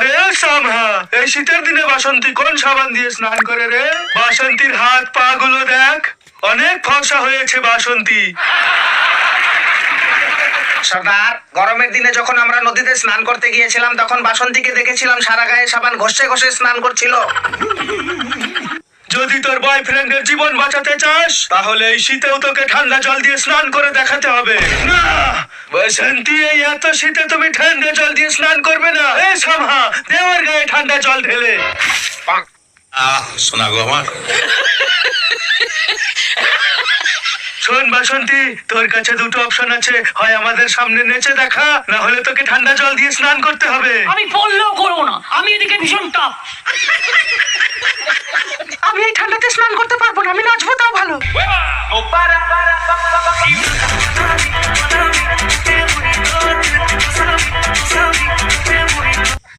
আরে সামহা, এই শীতের দিনে বাসন্তী কোন সাবান দিয়ে স্নান করে রে? বাসন্তীর হাত পা গুলো দেখ, অনেক ফর্সা হয়েছে বাসন্তী। সর্দার, গরমের দিনে যখন আমরা নদীতে স্নান করতে গিয়েছিলাম তখন বাসন্তীকে দেখেছিলাম সারা গায়ে সাবান ঘষে ঘষে স্নান করছিল। যদি তোর বয়ফ্রেন্ডের জীবন বাঁচাতে চাস তাহলে এই শীতেও তোকে ঠান্ডা জল দিয়ে স্নান করে দেখাতে হবে। না বসন্তী, এই এত শীতে তুমি ঠান্ডা জল দিয়ে স্নান করবে না। এ সামহা, দেওয়ার গায়ে ঠান্ডা জল ঢেলে। শোনা গো আমার। শোন বাসন্তী, তোর কাছে দুটো অপশন আছে, হয় আমাদের সামনে নেচে দেখা, না হলে তোকে ঠান্ডা জল দিয়ে স্নান করতে হবে। আমি বললেও করবো না, আমি এদিকে ভীষণ টাপ। আমি এই ঠান্ডাতে স্নান করতে পারবো না, আমি নাচবো তাও ভালো। Thank you.